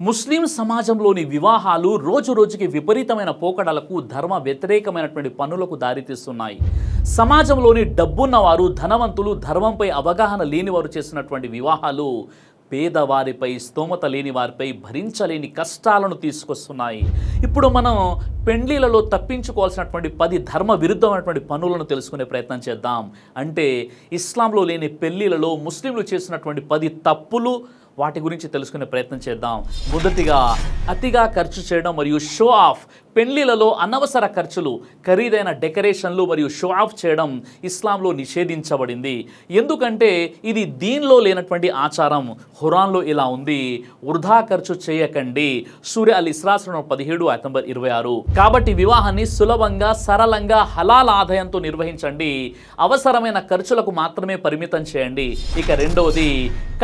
ముస్లిం సమాజంలోని వివాహాలు రోజు రోజుకి విపరీతమైన పోకడలకు ధర్మ వ్యతిరేకమైనటువంటి పనులకు దారితీస్తున్నాయి. సమాజంలోని డబ్బున్నవారు, ధనవంతులు, ధర్మంపై అవగాహన లేనివారు చేసినటువంటి వివాహాలు పేదవారిపై, స్తోమత లేని వారిపై భరించలేని కష్టాలను తీసుకొస్తున్నాయి. ఇప్పుడు మనం పెండ్లిలలో తప్పించుకోవాల్సినటువంటి 10 ధర్మ విరుద్ధమైనటువంటి పనులను తెలుసుకునే ప్రయత్నం చేద్దాం. అంటే ఇస్లాంలో లేని పెళ్లిలలో ముస్లింలు చేసినటువంటి 10 తప్పులు, వాటి గురించి తెలుసుకునే ప్రయత్నం చేద్దాం. మొదటిగా అతిగా ఖర్చు చేయడం మరియు షో ఆఫ్. పెళ్లిలలో అనవసర ఖర్చులు, ఖరీదైన డెకరేషన్లు మరియు షో ఆఫ్ చేయడం ఇస్లాంలో నిషేధించబడింది. ఎందుకంటే ఇది దీనిలో లేనటువంటి ఆచారం. ఖురాన్లో ఇలా ఉంది, వృధా ఖర్చు చేయకండి. సూర అల్ ఇస్రా 17:26. కాబట్టి వివాహాన్ని సులభంగా, సరళంగా, హలాల్ ఆదాయంతో నిర్వహించండి. అవసరమైన ఖర్చులకు మాత్రమే పరిమితం చేయండి. ఇక రెండవది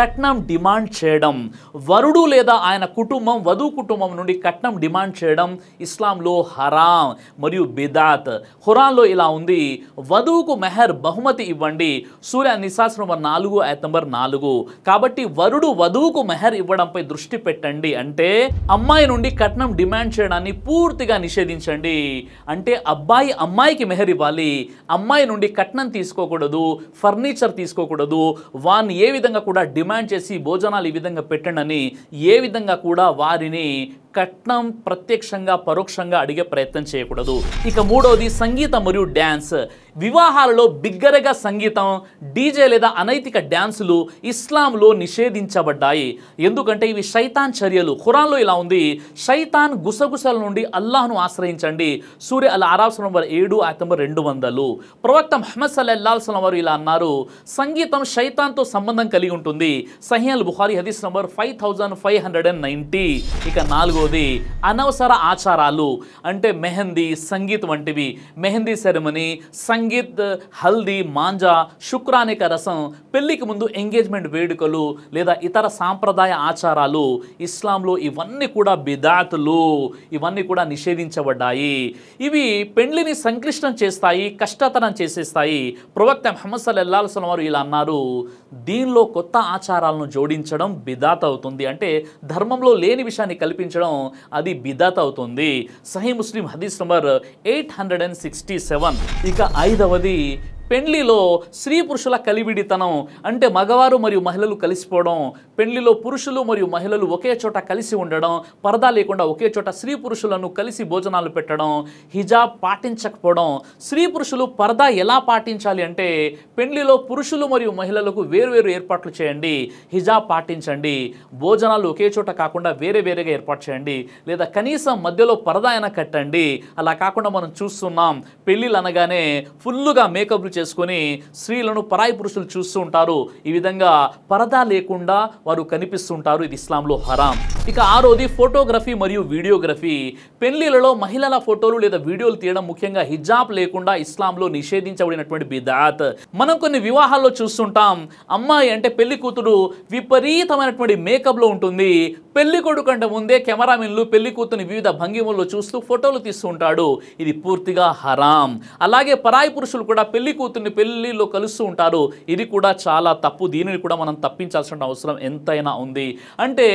కట్నం డిమాండ్ చేయడం. వరుడు లేదా ఆయన కుటుంబం వధువు కుటుంబం నుండి కట్నం డిమాండ్ చేయడం ఇస్లాంలో హరాం మరియు బిదాత్. ఖురాన్లో ఇలా ఉంది, వధువుకు మెహర్ బహుమతి ఇవ్వండి. సూర నిసా 4:4. కాబట్టి వరుడు వధువుకు మెహర్ ఇవ్వడంపై దృష్టి పెట్టండి. అంటే అమ్మాయి నుండి కట్నం డిమాండ్ చేయడాన్ని పూర్తిగా నిషేధించండి. అంటే అబ్బాయి అమ్మాయికి మెహర్ ఇవ్వాలి, అమ్మాయి నుండి కట్నం తీసుకోకూడదు, ఫర్నిచర్ తీసుకోకూడదు. వారిని ఏ విధంగా కూడా డిమాండ్ చేసి భోజనాలు ఈ విధంగా పెట్టండి అని ఏ విధంగా కూడా వారిని కట్నం ప్రత్యక్షంగా పరోక్షంగా అడిగే ప్రయత్నం చేయకూడదు. ఇక మూడవది సంగీతం మరియు డ్యాన్స్. వివాహాలలో బిగ్గరగా సంగీతం, డీజే లేదా అనైతిక డ్యాన్సులు ఇస్లాంలో నిషేధించబడ్డాయి. ఎందుకంటే ఇవి శైతాన్ చర్యలు. ఖురాన్లో ఇలా ఉంది, శైతాన్ గుసగుసల నుండి అల్లాహ్ను ఆశ్రయించండి. సూర అల్ అరాఫ్ 7:2. ప్రవక్త ముహమ్మద్ సల్లల్లాహు అలైహి వసల్లం వారు ఇలా అన్నారు, సంగీతం శైతాన్తో సంబంధం కలిగి ఉంటుంది. సహీహ్ అల్ బుఖారీ హదీస్ నంబర్ 5590. ఇక నాలుగవది అనవసర ఆచారాలు. అంటే మెహందీ, సంగీత్ వంటివి. మెహందీ సెరమనీ, సంగీత్, హల్దీ, మాంజా, శుక్రానిక రసం, పెళ్లికి ముందు ఎంగేజ్మెంట్ వేడుకలు లేదా ఇతర సాంప్రదాయ ఆచారాలు ఇస్లాంలో ఇవన్నీ కూడా బిదాతులు. ఇవన్నీ కూడా నిషేధించబడ్డాయి. ఇవి పెళ్లిని సంక్లిష్టం చేస్తాయి, కష్టతరం చేసేస్తాయి. ప్రవక్త ముహమ్మద్ సల్లల్లాహు అలైహి వసల్లం వారు ఇలా అన్నారు, దీనిలో కొత్త ఆచారాలను జోడించడం బిదాత్ అవుతుంది. అంటే ధర్మంలో లేని విషయాన్ని కల్పించడం అది బిదాత్ అవుతుంది. సహీహ్ ముస్లిం హదీస్ నంబర్ 867. ఇక ఐదవది పెళ్లిలో స్త్రీ పురుషుల కలివిడితనం. అంటే మగవారు మరియు మహిళలు కలిసిపోవడం, పెళ్లిలో పురుషులు మరియు మహిళలు ఒకే చోట కలిసి ఉండడం, పరదా లేకుండా ఒకే చోట స్త్రీ పురుషులను కలిసి భోజనాలు పెట్టడం, హిజాబ్ పాటించకపోవడం. స్త్రీ పురుషులు పరదా ఎలా పాటించాలి అంటే పెళ్లిలో పురుషులు మరియు మహిళలకు వేరువేరు ఏర్పాట్లు చేయండి, హిజాబ్ పాటించండి. భోజనాలు ఒకే చోట కాకుండా వేరే వేరేగా ఏర్పాటు చేయండి, లేదా కనీసం మధ్యలో పరదా అయినా కట్టండి. అలా కాకుండా మనం చూస్తున్నాం, పెళ్లిళ్ళు అనగానే ఫుల్లుగా మేకప్లు చేసుకొని స్త్రీలను పరాయి పురుషులు చూస్తూ ఉంటారు. ఈ విధంగా పరదా లేకుండా వారు కనిపిస్తుంటారు. ఇది ఇస్లాంలో హరాం. ఇక ఆరోది ఫోటోగ్రఫీ మరియు వీడియోగ్రఫీ. పెళ్లిలలో మహిళల ఫోటోలు లేదా వీడియోలు తీయడం, ముఖ్యంగా హిజాబ్ లేకుండా ఇస్లాంలో నిషేధించబడినటువంటి బిదాత్. మనం కొన్ని వివాహాల్లో చూస్తుంటాం, అమ్మాయి అంటే పెళ్లి కూతురు విపరీతమైనటువంటి మేకప్లో ఉంటుంది. పెళ్లి కొడుకు అంటే ముందే కెమెరామెన్లు పెళ్లి కూతురుని వివిధ భంగిమల్లో చూస్తూ ఫోటోలు తీస్తూ ఉంటాడు. ఇది పూర్తిగా హరాం. అలాగే పరాయి పురుషులు కూడా పెళ్లి కూతుర్ని పెళ్లిలో కలుస్తూ ఉంటారు. ఇది కూడా చాలా తప్పు. దీనిని కూడా మనం తప్పించాల్సిన అవసరం ఎంతైనా ఉంది. అంటే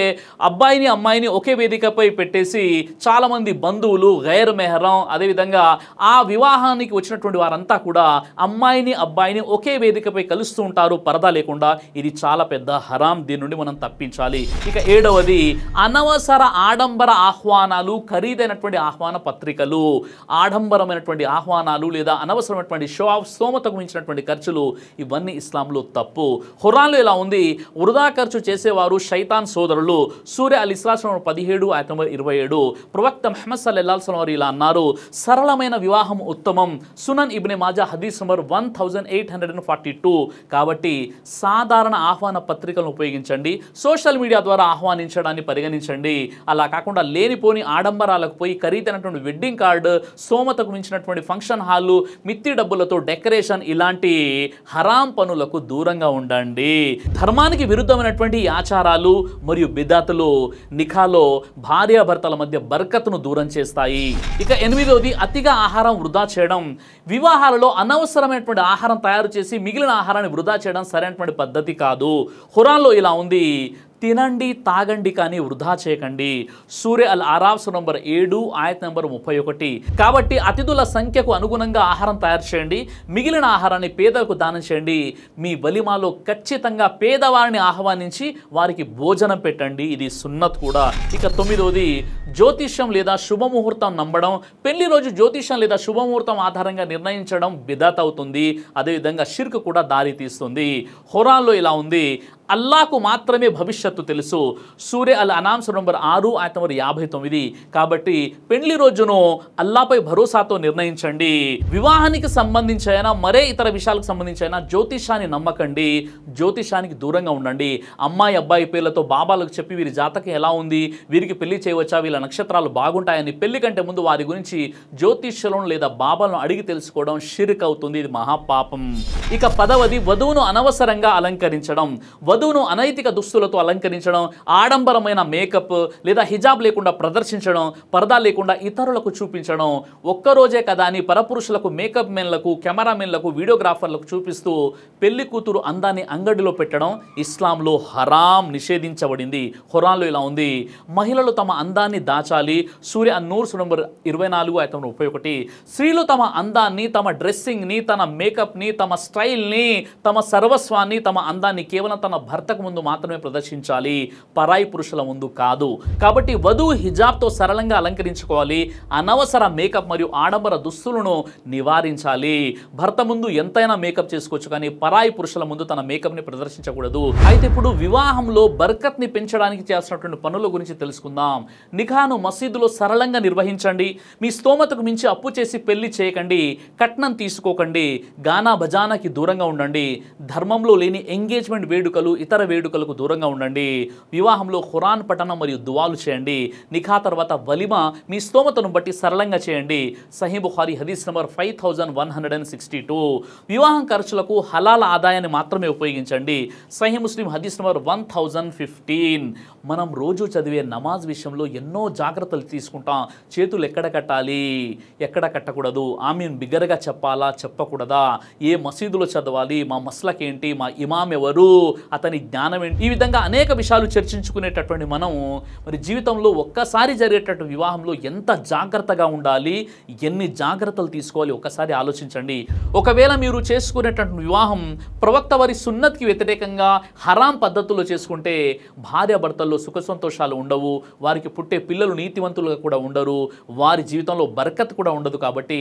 అబ్బాయిని అమ్మాయిని ఒకే వేదికపై పెట్టేసి చాలామంది బంధువులు, గైర్ మెహరం, అదేవిధంగా ఆ వివాహానికి వచ్చినటువంటి వారంతా కూడా అమ్మాయిని అబ్బాయిని ఒకే వేదికపై కలుస్తూ ఉంటారు పరదా లేకుండా. ఇది చాలా పెద్ద హరాం. దీని నుండి మనం తప్పించాలి. ఇక ఏడవది అనవసర ఆడంబర ఆహ్వానాలు, ఖరీదైనటువంటి ఆహ్వాన పత్రికలు. ఆడంబరమైనటువంటి ఆహ్వానాలు లేదా అనవసరమైనటువంటి షో ఆఫ్, స్తోమతకు మించినటువంటి ఖర్చులు, ఇవన్నీ ఇస్లాంలో తప్పు. ఖురాన్లో ఇలా ఉంది, వృధా ఖర్చు చేసేవారు శైతాన్ సోదరులు. సూర అల్ ఇస్రా 17:27. ప్రవక్త ముహమ్మద్ సల్లల్లాహు అలైహి వసల్లం వారు ఇలా అన్నారు, సరళమైన వివాహం ఉత్తమం. సునన్ ఇబ్నే మాజా హదీస్ నంబర్ 1842. కాబట్టి సాధారణ ఆహ్వాన పత్రికలను ఉపయోగించండి. సోషల్ మీడియా ద్వారా ఆహ్వానించడాన్ని పరిగణించండి. అలా కాకుండా లేనిపోని ఆడంబరాలకు పోయి ఖరీదైనటువంటి వెడ్డింగ్ కార్డు, స్తోమతకు మించినటువంటి ఫంక్షన్ హాలు, మిత్తి డబ్బులతో డెకరేషన్, ఇలాంటి హరాం పనులకు దూరంగా ఉండండి. ధర్మానికి విరుద్ధమైనటువంటి ఆచారాలు మరియు బిదాతులు నిఖాలో భార్యాభర్తల మధ్య బర్కత్ను దూరం చేస్తాయి. ఇక ఎనిమిదవది అతిగా ఆహారం వృధా చేయడం. వివాహాలలో అనవసరమైనటువంటి ఆహారం తయారు చేసి మిగిలిన ఆహారాన్ని వృధా చేయడం సరైనటువంటి పద్ధతి కాదు. ఖురాన్లో ఇలా ఉంది, తినండి తాగండి కానీ వృధా చేయకండి. సూర్య అల్ ఆరాఫ్ నంబర్ 7 ఆయత్ నంబర్ 31. కాబట్టి అతిథుల సంఖ్యకు అనుగుణంగా ఆహారం తయారు చేయండి. మిగిలిన ఆహారాన్ని పేదలకు దానం చేయండి. మీ వలిమాలో ఖచ్చితంగా పేదవారిని ఆహ్వానించి వారికి భోజనం పెట్టండి. ఇది సున్నత్ కూడా. ఇక 9వది జ్యోతిష్యం లేదా శుభముహూర్తం నమ్మడం. పెళ్లి రోజు జ్యోతిష్యం లేదా శుభముహూర్తం ఆధారంగా నిర్ణయించడం బిదత్ అవుతుంది. అదేవిధంగా షిర్క్ కూడా దారి తీస్తుంది. ఖురాన్లో ఇలా ఉంది, అల్లాకు మాత్రమే భవిష్యత్తు తెలుసు. సూర్య అల్ అనామ్ నంబర్ 6 ఆయత్ నంబర్ 59. కాబట్టి పెళ్లి రోజును అల్లాపై భరోసాతో నిర్ణయించండి. వివాహానికి సంబంధించి అయినా మరే ఇతర విషయాలకు సంబంధించి అయినా జ్యోతిషాన్ని నమ్మకండి. జ్యోతిషానికి దూరంగా ఉండండి. అమ్మాయి అబ్బాయి పేర్లతో బాబాలకు చెప్పి వీరి జాతకం ఎలా ఉంది, వీరికి పెళ్లి చేయవచ్చా, వీళ్ళ నక్షత్రాలు బాగుంటాయని పెళ్లి కంటే ముందు వారి గురించి జ్యోతిష్యులను లేదా బాబాలను అడిగి తెలుసుకోవడం షిర్క్ అవుతుంది. ఇది మహాపాపం. ఇక 10వది వధువును అనవసరంగా అలంకరించడం. వధువును అనైతిక దుస్తులతో అలంకరించడం, ఆడంబరమైన మేకప్ లేదా హిజాబ్ లేకుండా ప్రదర్శించడం, పరదా లేకుండా ఇతరులకు చూపించడం. ఒక్కరోజే కదా అని పరపురుషులకు, మేకప్ మెన్లకు, కెమెరామెన్లకు, వీడియోగ్రాఫర్లకు చూపిస్తూ పెళ్లి కూతురు అందాన్ని అంగడిలో పెట్టడం ఇస్లాంలో హరాం, నిషేధించబడింది. ఖురాన్లో ఇలా ఉంది, మహిళలు తమ అందాన్ని దాచాలి. సూర్య అన్-నూర్ నంబర్ 24 ఆయత్ నంబర్ 31. స్త్రీలు తమ అందాన్ని, తమ డ్రెస్సింగ్ని, తన మేకప్ని, తమ స్టైల్ని, తమ సర్వస్వాన్ని, తమ అందాన్ని కేవలం తన భర్తకు ముందు మాత్రమే ప్రదర్శించాలి, పరాయి పురుషుల ముందు కాదు. కాబట్టి వధువు హిజాబ్తో సరళంగా అలంకరించుకోవాలి. అనవసర మేకప్ మరియు ఆడంబర దుస్తులను నివారించాలి. భర్త ముందు ఎంతైనా మేకప్ చేసుకోవచ్చు, కానీ పరాయి పురుషుల ముందు తన మేకప్ని ప్రదర్శించకూడదు. అయితే ఇప్పుడు వివాహంలో బర్కత్ని పెంచడానికి చేస్తున్నటువంటి పనుల గురించి తెలుసుకుందాం. నికాను మసీదులో సరళంగా నిర్వహించండి. మీ స్తోమతకు మించి అప్పు చేసి పెళ్లి చేయకండి. కట్నం తీసుకోకండి. గానా బజానాకి దూరంగా ఉండండి. ధర్మంలో లేని ఎంగేజ్మెంట్ వేడుకలు, ఇతర వేడుకలకు దూరంగా ఉండండి. వివాహంలో ఖురాన్ పఠనం మరియు దువాలు చేయండి. నిఖా తర్వాత వలిమా మీ స్తోమతను బట్టి సరళంగా చేయండి. సహీ బుఖారీ హదీస్ నంబర్ 5162. వివాహం ఖర్చులకు హలాల్ ఆదాయాన్ని మాత్రమే ఉపయోగించండి. సహీ ముస్లిం హదీస్ నంబర్ 1015. మనం రోజు చదివే నమాజ్ విషయంలో ఎన్నో జాగ్రత్తలు తీసుకుంటాం. చేతులు ఎక్కడ కట్టాలి, ఎక్కడ కట్టకూడదు, ఆమీన్ బిగ్గరగా చెప్పాలా, చెప్పకూడదా, ఏ మసీదులో చదవాలి, మా మస్లక్ ఏంటి, మా ఇమాం ఎవరు, అతని జ్ఞానం ఏంటి, ఈ విధంగా అనేక విషయాలు చర్చించుకునేటటువంటి మనం మరి జీవితంలో ఒక్కసారి జరిగేటటువంటి వివాహంలో ఎంత జాగ్రత్తగా ఉండాలి, ఎన్ని జాగ్రత్తలు తీసుకోవాలి ఒక్కసారి ఆలోచించండి. ఒకవేళ మీరు చేసుకునేటటువంటి వివాహం ప్రవక్త వారి సున్నత్కి వ్యతిరేకంగా హరాం పద్ధతుల్లో చేసుకుంటే భార్యాభర్తల్లో సుఖ సంతోషాలు ఉండవు. వారికి పుట్టే పిల్లలు నీతివంతులుగా కూడా ఉండరు. వారి జీవితంలో బర్కత్ కూడా ఉండదు. కాబట్టి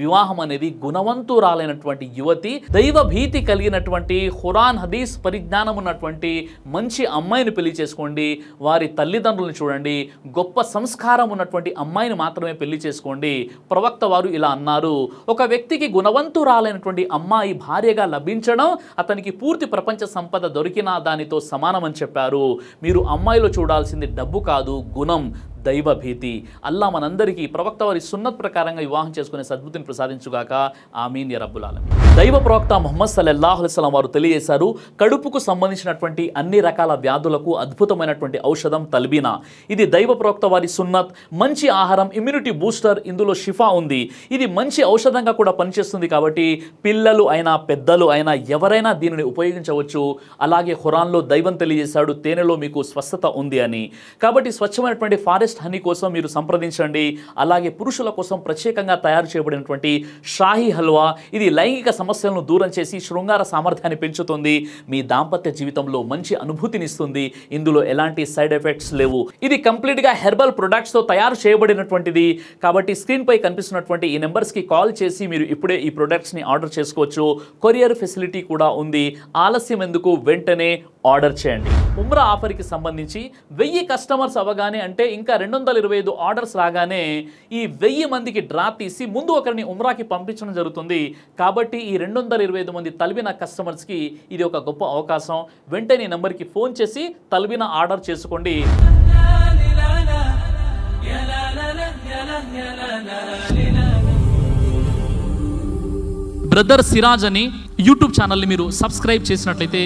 వివాహం అనేది గుణవంతురాలైనటువంటి యువతి, దైవ భీతి కలిగినటువంటి ఖురాన్ హదీస్ పరిజ్ఞానం ఉన్నటువంటి మంచి అమ్మాయిని పెళ్లి చేసుకోండి. వారి తల్లిదండ్రులను చూడండి. గొప్ప సంస్కారం ఉన్నటువంటి అమ్మాయిని మాత్రమే పెళ్లి చేసుకోండి. ప్రవక్త వారు ఇలా అన్నారు, ఒక వ్యక్తికి గుణవంతురాలైనటువంటి అమ్మాయి భార్యగా లభించడం అతనికి పూర్తి ప్రపంచ సంపద దొరికినా దానితో సమానమని చెప్పారు. మీరు అమ్మాయిలో చూడాల్సింది డబ్బు కాదు, గుణం, దైవ భీతి. అల్లా మనందరికీ ప్రవక్త వారి సున్నత్ ప్రకారంగా వివాహం చేసుకునే సద్బుద్ధిని ప్రసాదించుగాక. ఆమీన్ యా రబ్బుల్ ఆలమీన్. దైవ ప్రవక్త ముహమ్మద్ సల్లల్లాహు అలైహి వసల్లం వారు తెలియజేశారు, కడుపుకు సంబంధించినటువంటి అన్ని రకాల వ్యాధులకు అద్భుతమైనటువంటి ఔషధం తల్బీనా. ఇది దైవ ప్రవక్త వారి సున్నత్. మంచి ఆహారం, ఇమ్యూనిటీ బూస్టర్, ఇందులో షిఫా ఉంది. ఇది మంచి ఔషధంగా కూడా పనిచేస్తుంది. కాబట్టి పిల్లలు అయినా పెద్దలు అయినా ఎవరైనా దీనిని ఉపయోగించవచ్చు. అలాగే ఖురాన్లో దైవం తెలియజేశాడు, తేనెలో మీకు స్వస్థత ఉంది అని. కాబట్టి స్వచ్ఛమైనటువంటి ఫారెస్ట్ హనీ కోసం మీరు సంప్రదించండి. అలాగే పురుషుల కోసం ప్రత్యేకంగా తయారు చేయబడినటువంటి షాహీ హల్వా, ఇది లైంగిక సమస్యలను దూరం చేసి శృంగార సామర్థ్యాన్ని పెంచుతుంది. మీ దాంపత్య జీవితంలో మంచి అనుభూతినిస్తుంది. ఇందులో ఎలాంటి సైడ్ ఎఫెక్ట్స్ లేవు. ఇది కంప్లీట్గా హెర్బల్ ప్రొడక్ట్స్తో తయారు చేయబడినటువంటిది. కాబట్టి స్క్రీన్పై కనిపిస్తున్నటువంటి ఈ నెంబర్స్కి కాల్ చేసి మీరు ఇప్పుడే ఈ ప్రొడక్ట్స్ని ఆర్డర్ చేసుకోవచ్చు. కొరియర్ ఫెసిలిటీ కూడా ఉంది. ఆలస్యం ఎందుకు, వెంటనే ఆర్డర్ చేయండి. ఉమ్రా ఆఫర్కి సంబంధించి 1000 కస్టమర్స్ అవ్వగానే, అంటే ఇంకా 225 ఆర్డర్స్ రాగానే ఈ 1000 మందికి డ్రా తీసి ముందు ఒకరిని ఉమ్రాకి పంపించడం జరుగుతుంది. కాబట్టి ఈ 225 మంది తల్బీనా కస్టమర్స్కి ఇది ఒక గొప్ప అవకాశం. వెంటనే నెంబర్కి ఫోన్ చేసి తల్బీనా ఆర్డర్ చేసుకోండి. బ్రదర్ సిరాజ్ అని యూట్యూబ్ ఛానల్ని మీరు సబ్స్క్రైబ్ చేసినట్లయితే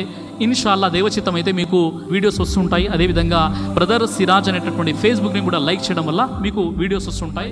ఇన్షాల్లా దేవచిత్తం అయితే మీకు వీడియోస్ వస్తుంటాయి. అదేవిధంగా బ్రదర్ సిరాజ్ అనేటటువంటి ఫేస్బుక్ని కూడా లైక్ చేయడం వల్ల మీకు వీడియోస్ వస్తుంటాయి.